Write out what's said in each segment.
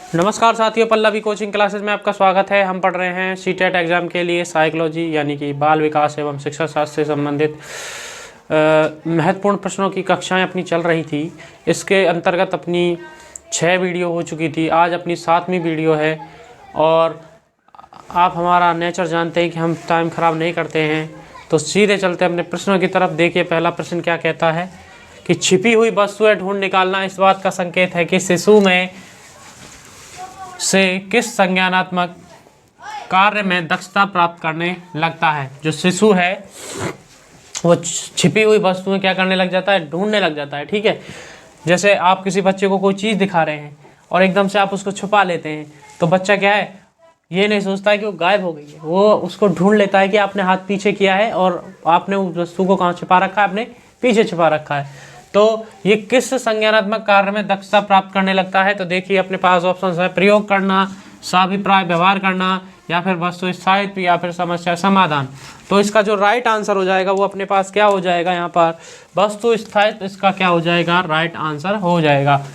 नमस्कार साथियों, Pallavi coaching classes में आपका स्वागत है। हम पढ़ रहे हैं सीटेट एग्ज़ाम के लिए साइकोलॉजी यानी कि बाल विकास एवं शिक्षा शास्त्र से संबंधित महत्वपूर्ण प्रश्नों की कक्षाएं अपनी चल रही थी। इसके अंतर्गत अपनी 6 वीडियो हो चुकी थी, आज अपनी 7वीं वीडियो है। और आप हमारा नेचर जानते हैं कि हम टाइम ख़राब नहीं करते हैं, तो सीधे चलते अपने प्रश्नों की तरफ। देखिए पहला प्रश्न क्या कहता है कि छिपी हुई वस्तुएं ढूंढ निकालना इस बात का संकेत है कि शिशु में से किस संज्ञानात्मक कार्य में दक्षता प्राप्त करने लगता है। जो शिशु है वो छिपी हुई वस्तुएं क्या करने लग जाता है, ढूंढने लग जाता है। ठीक है, जैसे आप किसी बच्चे को कोई चीज़ दिखा रहे हैं और एकदम से आप उसको छुपा लेते हैं, तो बच्चा क्या है, ये नहीं सोचता है कि वो गायब हो गई है, वो उसको ढूंढ लेता है कि आपने हाथ पीछे किया है और आपने उस वस्तु को कहाँ छिपा रखा है, अपने पीछे छिपा रखा है। तो ये किस संज्ञानात्मक कार्य में दक्षता प्राप्त करने लगता है। तो देखिए अपने पास ऑप्शन है, प्रयोग करना, साभिप्राय व्यवहार करना, या फिर वस्तु स्थायित्व, या फिर समस्या समाधान। तो इसका जो राइट आंसर हो जाएगा वो अपने पास क्या हो जाएगा, यहाँ पर वस्तु स्थायित्व इसका क्या हो जाएगा, राइट आंसर हो जाएगा।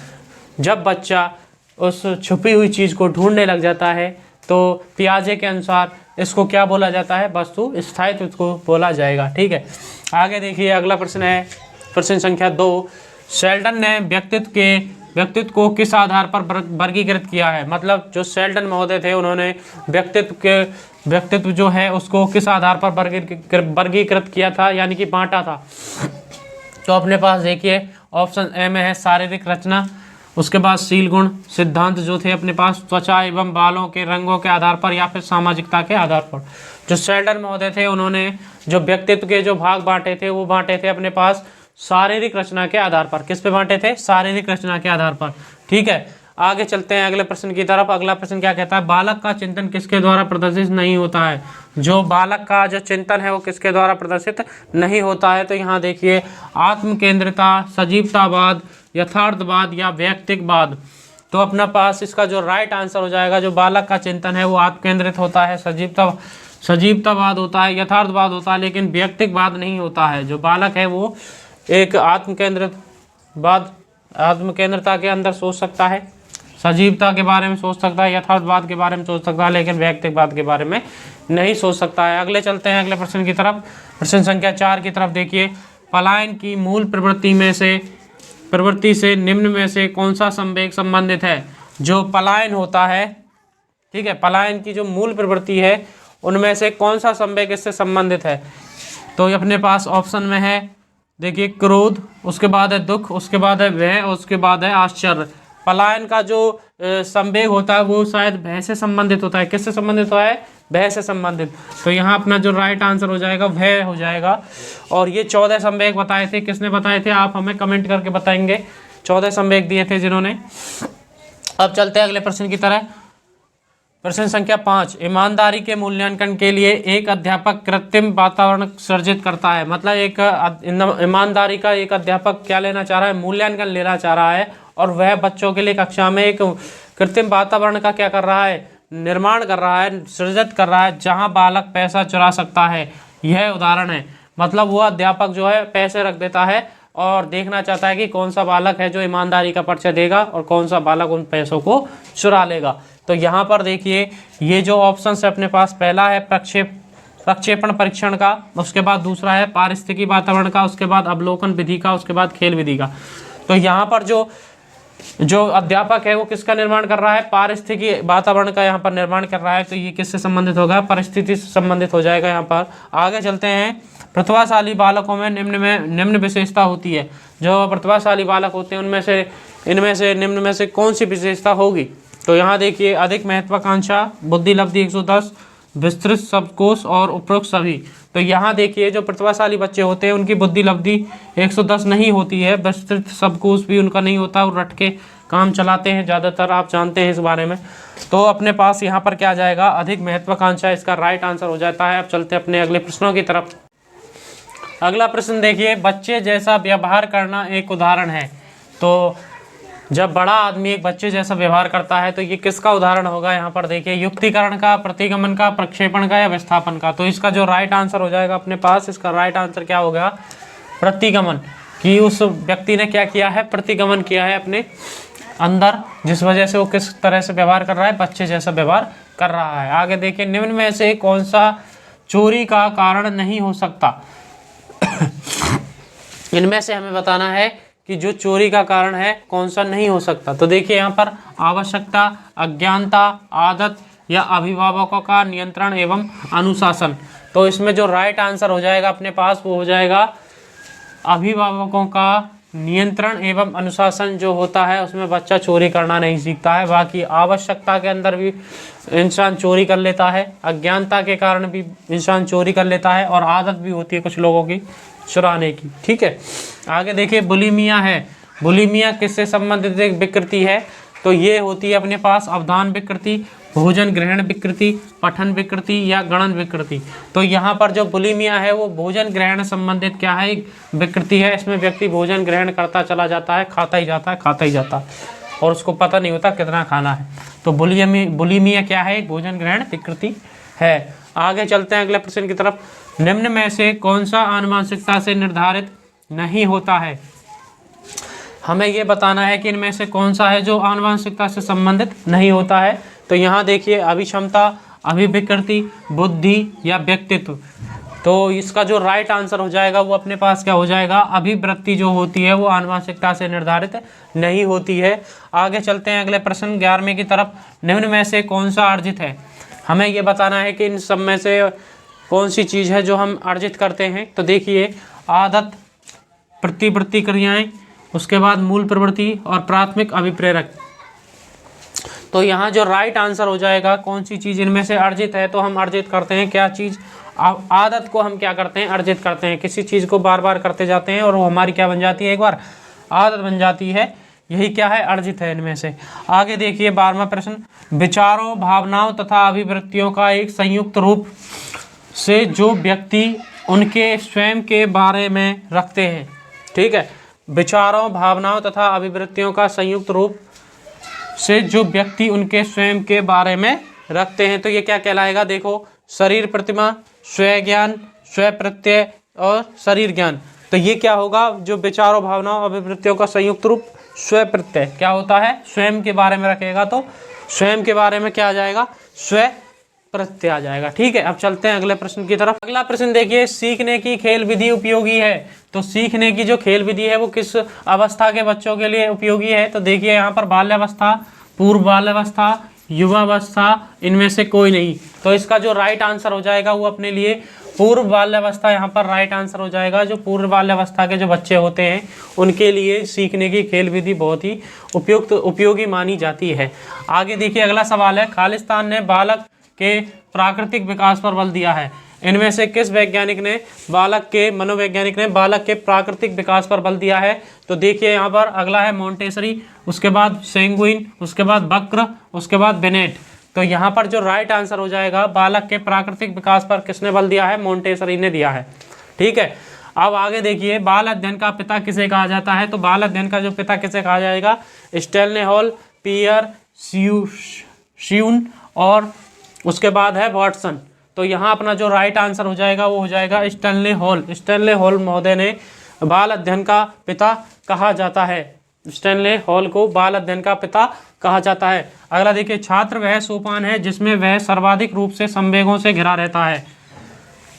जब बच्चा उस छुपी हुई चीज़ को ढूंढने लग जाता है तो पियाजे के अनुसार इसको क्या बोला जाता है, वस्तु स्थायित्व को बोला जाएगा। ठीक है, आगे देखिए अगला प्रश्न है, प्रश्न संख्या 2। शेल्डन ने व्यक्तित्व को किस आधार पर वर्गीकृत किया है। मतलब जो शेल्डन महोदय थे उन्होंने व्यक्तित्व जो है उसको किस आधार पर वर्गीकृत किया था, यानी कि बांटा था। तो अपने पास देखिए ऑप्शन ए में है शारीरिक रचना, उसके बाद शील गुण सिद्धांत जो थे अपने पास त्वचा एवं बालों के रंगों के आधार पर, या फिर सामाजिकता के आधार पर। जो शेल्डन महोदय थे उन्होंने जो व्यक्तित्व के जो भाग बांटे थे वो बांटे थे अपने पास शारीरिक रचना के आधार पर। किस पे बांटे थे, शारीरिक रचना के आधार पर। ठीक है, आगे चलते हैं अगले प्रश्न की तरफ। अगला प्रश्न क्या कहता है, बालक का चिंतन किसके द्वारा प्रदर्शित नहीं होता है। जो बालक का जो चिंतन है वो किसके द्वारा प्रदर्शित नहीं होता है। तो यहाँ देखिए आत्म केंद्रिता, सजीवतावाद, यथार्थवाद या वैयक्तिकवाद। तो अपना पास इसका जो राइट आंसर हो जाएगा, जो बालक का चिंतन है वो आत्म केंद्रित होता है, सजीवतावाद होता है, यथार्थवाद होता है, लेकिन वैयक्तिकवाद नहीं होता है। जो बालक है वो एक आत्मकेंद्रता के अंदर सोच सकता है, सजीवता के बारे में सोच सकता है, यथार्थवाद के बारे में सोच सकता है, लेकिन वैयक्तिकवाद के बारे में नहीं सोच सकता है। अगले चलते हैं अगले प्रश्न की तरफ, प्रश्न संख्या 4 की तरफ। देखिए पलायन की मूल प्रवृत्ति से निम्न में से कौन सा संवेग संबंधित है। जो पलायन होता है, ठीक है, पलायन की जो मूल प्रवृत्ति है उनमें से कौन सा संवेग इससे संबंधित है। तो अपने पास ऑप्शन में है देखिए क्रोध, उसके बाद है दुख, उसके बाद है भय, उसके बाद है आश्चर्य। पलायन का जो संवेग होता है वो शायद भय से संबंधित होता है। किससे संबंधित होता है, भय से संबंधित। तो यहाँ अपना जो राइट आंसर हो जाएगा भय हो जाएगा। और ये 14 संवेग बताए थे, किसने बताए थे, आप हमें कमेंट करके बताएंगे। 14 संवेग दिए थे जिन्होंने। अब चलते हैं अगले प्रश्न की तरह, प्रश्न संख्या 5। ईमानदारी के मूल्यांकन के लिए एक अध्यापक कृत्रिम वातावरण सृजित करता है। मतलब एक ईमानदारी का एक अध्यापक क्या लेना चाह रहा है, मूल्यांकन लेना चाह रहा है, और वह बच्चों के लिए कक्षा में एक कृत्रिम वातावरण का क्या कर रहा है, निर्माण कर रहा है, सृजित कर रहा है, जहां बालक पैसा चुरा सकता है। यह उदाहरण है। मतलब वो अध्यापक जो है पैसे रख देता है और देखना चाहता है कि कौन सा बालक है जो ईमानदारी का परिचय देगा और कौन सा बालक उन पैसों को चुरा लेगा। तो यहाँ पर देखिए ये जो ऑप्शन है अपने पास, पहला है प्रक्षेपण परीक्षण का, उसके बाद दूसरा है पारिस्थितिकी वातावरण का, उसके बाद अवलोकन विधि का, उसके बाद खेल विधि का। तो यहाँ पर जो अध्यापक है वो किसका निर्माण कर रहा है, पारिस्थितिकी वातावरण का यहाँ पर निर्माण कर रहा है। तो ये किससे संबंधित होगा, परिस्थिति से संबंधित हो जाएगा। यहाँ पर आगे चलते हैं, प्रतिभाशाली बालकों में निम्न विशेषता होती है। जो प्रतिभाशाली बालक होते हैं उनमें से इनमें से निम्न में से कौन सी विशेषता होगी। तो यहाँ देखिए अधिक महत्वाकांक्षा, बुद्धि लब्धि 110, विस्तृत शब्दकोश और उपरोक्त सभी। तो यहाँ देखिए जो प्रतिभाशाली बच्चे होते हैं उनकी बुद्धि लब्धि 110 नहीं होती है, विस्तृत शब्दकोश भी उनका नहीं होता, और रट के काम चलाते हैं ज़्यादातर, आप जानते हैं इस बारे में। तो अपने पास यहाँ पर क्या आ जाएगा, अधिक महत्वाकांक्षा इसका राइट आंसर हो जाता है। अब चलते हैं अपने अगले प्रश्नों की तरफ। अगला प्रश्न देखिए, बच्चे जैसा व्यवहार करना एक उदाहरण है। तो जब बड़ा आदमी एक बच्चे जैसा व्यवहार करता है तो ये किसका उदाहरण होगा। यहाँ पर देखिए युक्तिकरण का, प्रतिगमन का, प्रक्षेपण का या विस्थापन का। तो इसका जो राइट आंसर हो जाएगा अपने पास, इसका राइट आंसर क्या होगा, प्रतिगमन। कि उस व्यक्ति ने क्या किया है, प्रतिगमन किया है अपने अंदर, जिस वजह से वो किस तरह से व्यवहार कर रहा है, बच्चे जैसा व्यवहार कर रहा है। आगे देखिए, निम्न में से कौन सा चोरी का कारण नहीं हो सकता। इनमें से हमें बताना है कि जो चोरी का कारण है कौन सा नहीं हो सकता। तो देखिए यहाँ पर आवश्यकता, अज्ञानता, आदत या अभिभावकों का नियंत्रण एवं अनुशासन। तो इसमें जो राइट आंसर हो जाएगा अपने पास वो हो जाएगा अभिभावकों का नियंत्रण एवं अनुशासन जो होता है उसमें बच्चा चोरी करना नहीं सीखता है। बाकी आवश्यकता के अंदर भी इंसान चोरी कर लेता है, अज्ञानता के कारण भी इंसान चोरी कर लेता है, और आदत भी होती है कुछ लोगों की चुराने की। ठीक है, आगे देखिए, बुलिमिया है। बुलिमिया किससे संबंधित एक विकृति है? तो ये होती है अपने पास अवधान विकृति, भोजन ग्रहण विकृति, पठन विकृति या गणन विकृति। तो यहाँ पर जो बुलिमिया है वो भोजन ग्रहण संबंधित क्या है, एक विकृति है। इसमें व्यक्ति भोजन ग्रहण करता चला जाता है, खाता ही जाता है, खाता ही जाता है, और उसको पता नहीं होता कितना खाना है। तो बुलिमिया क्या है, एक भोजन ग्रहण विकृति है। आगे चलते हैं अगले प्रश्न की तरफ। निम्न में से कौन सा आनुवंशिकता से निर्धारित नहीं होता है? हमें ये बताना है कि इनमें से कौन सा है जो आनुवंशिकता से संबंधित नहीं होता है। तो यहाँ देखिए, अभिक्षमता, अभिविकृति, बुद्धि या व्यक्तित्व। तो इसका जो राइट आंसर हो जाएगा वो अपने पास क्या हो जाएगा, अभिवृत्ति जो होती है वो आनुवंशिकता से निर्धारित नहीं होती है। आगे चलते हैं अगले प्रश्न 11वें की तरफ। निम्न में से कौन सा अर्जित है? हमें ये बताना है कि इन सब में से कौन सी चीज़ है जो हम अर्जित करते हैं। तो देखिए, आदत, प्रतिवृत्ति क्रियाएं, उसके बाद मूल प्रवृत्ति और प्राथमिक अभिप्रेरक। तो यहाँ जो राइट आंसर हो जाएगा कौन सी चीज़ इनमें से अर्जित है, तो हम अर्जित करते हैं क्या चीज़, आदत को हम क्या करते हैं, अर्जित करते हैं। किसी चीज़ को बार बार करते जाते हैं और वो हमारी क्या बन जाती है, एक बार आदत बन जाती है। यही क्या है, अर्जित है इनमें से। आगे देखिए 12वां प्रश्न, विचारों, भावनाओं तथा अभिवृत्तियों का एक संयुक्त रूप से जो व्यक्ति उनके स्वयं के बारे में रखते हैं। ठीक है, विचारों, भावनाओं तथा अभिवृत्तियों का संयुक्त रूप से जो व्यक्ति उनके स्वयं के बारे में रखते हैं। तो ये क्या कहलाएगा, देखो, शरीर प्रतिमा, स्वयं ज्ञान, स्वयं प्रत्यय और शरीर ज्ञान। तो ये क्या होगा, जो विचारों, भावनाओं, अभिवृत्तियों का संयुक्त रूप स्वयं प्रत्यय क्या होता है, स्वयं के बारे में रखेगा तो स्वयं के बारे में क्या आ जाएगा, स्वयं प्रत्यय आ जाएगा। ठीक है, अब चलते हैं अगले प्रश्न की तरफ। अगला प्रश्न देखिए, सीखने की खेल विधि उपयोगी है। तो सीखने की जो खेल विधि है वो किस अवस्था के बच्चों के लिए उपयोगी है? तो देखिए यहाँ पर बाल्यावस्था, पूर्व बाल्यावस्था, युवावस्था, इनमें से कोई नहीं। तो इसका जो राइट आंसर हो जाएगा वो अपने लिए पूर्व बाल्यावस्था यहाँ पर राइट आंसर हो जाएगा। जो पूर्व बाल्यावस्था के जो बच्चे होते हैं उनके लिए सीखने की खेल विधि बहुत ही उपयोगी मानी जाती है। आगे देखिए अगला सवाल है, खालिस्तान ने बालक के प्राकृतिक विकास पर बल दिया है। इनमें से किस वैज्ञानिक ने मनोवैज्ञानिक ने बालक के प्राकृतिक विकास पर बल दिया है? तो देखिए यहाँ पर अगला है मोंटेसरी, उसके बाद सेंगुइन, उसके बाद बक्र, उसके बाद बेनेट। तो यहाँ पर जो राइट आंसर हो जाएगा, बालक के प्राकृतिक विकास पर किसने बल दिया है, मोंटेसरी ने दिया है। ठीक है, अब आगे देखिए, बाल अध्ययन का पिता किसे कहा जाता है? तो बाल अध्ययन का जो पिता किसे कहा जाएगा, स्टेनले हॉल, पियर श्यून और उसके बाद है वाटसन। तो यहाँ अपना जो राइट आंसर हो जाएगा वो हो जाएगा स्टेनले हॉल। स्टेनले हॉल महोदय ने बाल अध्ययन का पिता कहा जाता है। स्टेनले हॉल को बाल अध्ययन का पिता कहा जाता है। अगला देखिए, छात्र वह सोपान है जिसमें वह सर्वाधिक रूप से संवेगों से घिरा रहता है।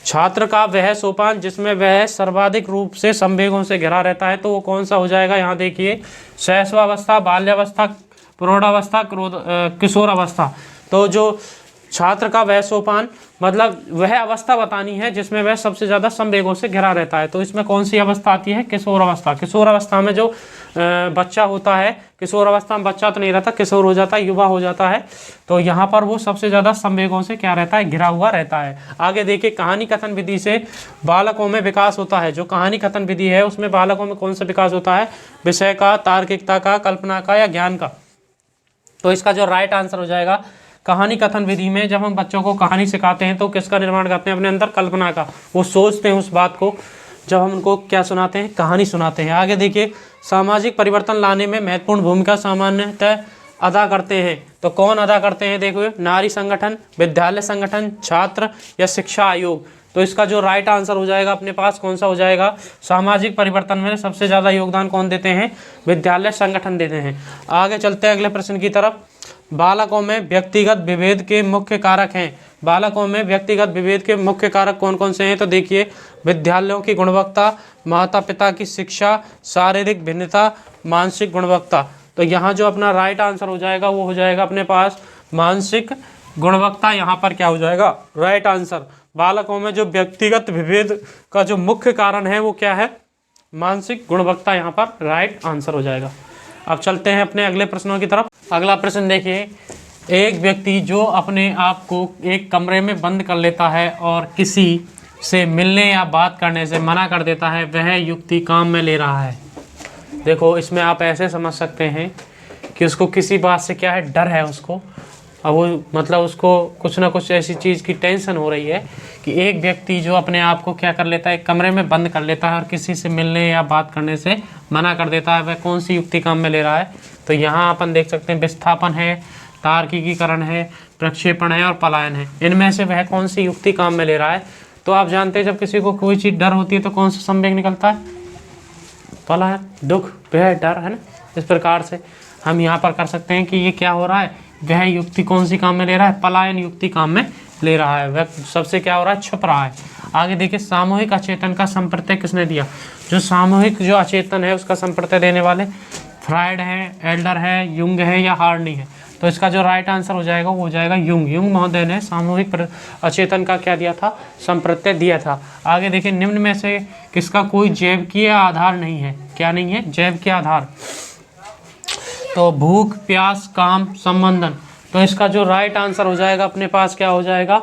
छात्र का वह सोपान जिसमें वह सर्वाधिक रूप से संवेगों से घिरा रहता है, तो वो कौन सा हो जाएगा? यहाँ देखिए, शैशवावस्था, बाल्यावस्था, प्रौढ़ावस्था, किशोरावस्था। तो जो छात्र का वह सोपान मतलब वह अवस्था बतानी है जिसमें वह सबसे ज़्यादा संवेगों से घिरा रहता है। तो इसमें कौन सी अवस्था आती है? किशोर अवस्था। किशोर अवस्था में जो बच्चा होता है, किशोर अवस्था में बच्चा तो नहीं रहता, किशोर हो जाता है, युवा हो जाता है। तो यहाँ पर वो सबसे ज़्यादा संवेगों से क्या रहता है, घिरा हुआ रहता है। आगे देखिए, कहानी कथन विधि से बालकों में विकास होता है। जो कहानी कथन विधि है उसमें बालकों में कौन सा विकास होता है? विषय का, तार्किकता का, कल्पना का या ज्ञान का। तो इसका जो राइट आंसर हो जाएगा, कहानी कथन विधि में जब हम बच्चों को कहानी सिखाते हैं तो किसका निर्माण करते हैं? अपने अंदर कल्पना का। वो सोचते हैं उस बात को जब हम उनको क्या सुनाते हैं, कहानी सुनाते हैं। आगे देखिए, सामाजिक परिवर्तन लाने में महत्वपूर्ण भूमिका सामान्यतः अदा करते हैं। तो कौन अदा करते हैं? देखो, नारी संगठन, विद्यालय संगठन, छात्र या शिक्षा आयोग। तो इसका जो राइट आंसर हो जाएगा अपने पास कौन सा हो जाएगा, सामाजिक परिवर्तन में सबसे ज़्यादा योगदान कौन देते हैं, विद्यालय संगठन देते हैं। आगे चलते हैं अगले प्रश्न की तरफ। बालकों में व्यक्तिगत विभेद के मुख्य कारक हैं। बालकों में व्यक्तिगत विभेद के मुख्य कारक कौन कौन से हैं, तो देखिए विद्यालयों की गुणवत्ता, माता पिता की शिक्षा, शारीरिक भिन्नता, मानसिक गुणवत्ता। तो यहाँ जो अपना राइट आंसर हो जाएगा वो हो जाएगा अपने पास मानसिक गुणवत्ता। यहाँ पर क्या हो जाएगा राइट आंसर। बालकों में जो व्यक्तिगत विभेद का जो मुख्य कारण है वो क्या है, मानसिक गुणवत्ता। यहाँ पर राइट आंसर हो जाएगा। अब चलते हैं अपने अगले प्रश्नों की तरफ। अगला प्रश्न देखिए, एक व्यक्ति जो अपने आप को एक कमरे में बंद कर लेता है और किसी से मिलने या बात करने से मना कर देता है, वह युक्ति काम में ले रहा है। देखो इसमें आप ऐसे समझ सकते हैं कि उसको किसी बात से क्या है, डर है उसको। अब वो मतलब उसको कुछ ना कुछ ऐसी चीज़ की टेंशन हो रही है कि एक व्यक्ति जो अपने आप को क्या कर लेता है, एक कमरे में बंद कर लेता है और किसी से मिलने या बात करने से मना कर देता है, वह कौन सी युक्ति काम में ले रहा है। तो यहाँ अपन देख सकते हैं विस्थापन है, तार्किकीकरण है, प्रक्षेपण है और पलायन है। इनमें से वह कौन सी युक्ति काम में ले रहा है। तो आप जानते हैं जब किसी को कोई चीज़ डर होती है तो कौन सा संवेग निकलता है, पलायन, दुख, भय, डर, है ना। इस प्रकार से हम यहाँ पर कर सकते हैं कि ये क्या हो रहा है, वह युक्ति कौन सी काम में ले रहा है, पलायन युक्ति काम में ले रहा है। वह सबसे क्या हो रहा है, छुप रहा है। आगे देखिए, सामूहिक अचेतन का संप्रत्यय किसने दिया। जो सामूहिक जो अचेतन है उसका संप्रत्यय देने वाले फ्राइड है, एल्डर है, युंग है या हार्नी है। तो इसका जो राइट आंसर हो जाएगा वो हो जाएगा युंग। युंग महोदय ने सामूहिक अचेतन का क्या दिया था, संप्रत्यय दिया था। आगे देखिए, निम्न में से किसका कोई जैविकीय आधार नहीं है। क्या नहीं है, जैविकीय आधार। तो भूख, प्यास, काम, संबंधन। तो इसका जो राइट आंसर हो जाएगा अपने पास क्या हो जाएगा,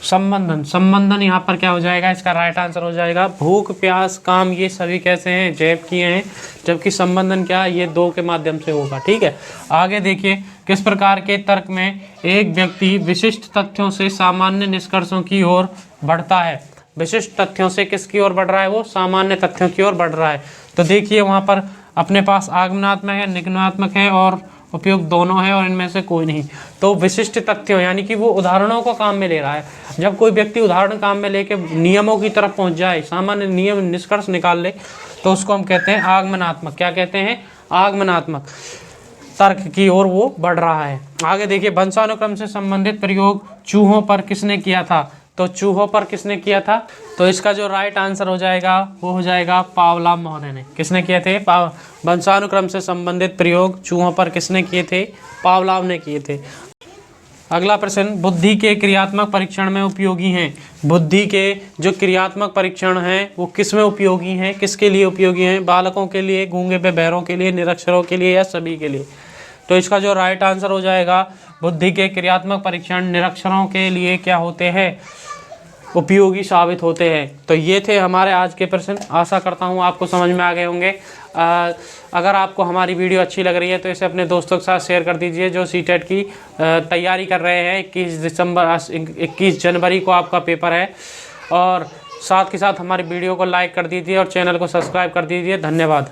संबंधन। संबंधन यहाँ पर क्या हो जाएगा, इसका राइट आंसर हो जाएगा भूख, प्यास, काम, ये सभी कैसे हैं, जैविकीय हैं, जबकि संबंधन क्या है, ये दो के माध्यम से होगा। ठीक है। आगे देखिए, किस प्रकार के तर्क में एक व्यक्ति विशिष्ट तथ्यों से सामान्य निष्कर्षों की ओर बढ़ता है। विशिष्ट तथ्यों से किसकी ओर बढ़ रहा है, वो सामान्य तथ्यों की ओर बढ़ रहा है। तो देखिए वहाँ पर अपने पास आगमनात्मक है, निगमनात्मक है और उपयुक्त दोनों है और इनमें से कोई नहीं। तो विशिष्ट तथ्यों यानी कि वो उदाहरणों को काम में ले रहा है। जब कोई व्यक्ति उदाहरण काम में लेके नियमों की तरफ पहुंच जाए, सामान्य नियम निष्कर्ष निकाल ले, तो उसको हम कहते हैं आगमनात्मक। क्या कहते हैं, आगमनात्मक तर्क की ओर वो बढ़ रहा है। आगे देखिए, वंशानुक्रम से संबंधित प्रयोग चूहों पर किसने किया था। तो चूहों पर किसने किया था, तो इसका जो राइट आंसर हो जाएगा वो हो जाएगा पावलाव महोदय ने। किसने किए थे, वंशानुक्रम से संबंधित प्रयोग चूहों पर किसने किए थे, पावलाव ने किए थे। अगला प्रश्न, बुद्धि के क्रियात्मक परीक्षण में उपयोगी हैं। बुद्धि के जो क्रियात्मक परीक्षण हैं वो किस में उपयोगी हैं, किसके लिए उपयोगी हैं, बालकों के लिए, गूंगे बहरों के लिए, निरक्षरों के लिए या सभी के लिए। तो इसका जो राइट आंसर हो जाएगा, बुद्धि के क्रियात्मक परीक्षण निरक्षरों के लिए क्या होते हैं, उपयोगी साबित होते हैं। तो ये थे हमारे आज के प्रश्न। आशा करता हूँ आपको समझ में आ गए होंगे। अगर आपको हमारी वीडियो अच्छी लग रही है तो इसे अपने दोस्तों के साथ शेयर कर दीजिए जो सीटेट की तैयारी कर रहे हैं। 21 जनवरी को आपका पेपर है। और साथ के साथ हमारी वीडियो को लाइक कर दीजिए और चैनल को सब्सक्राइब कर दीजिए। धन्यवाद।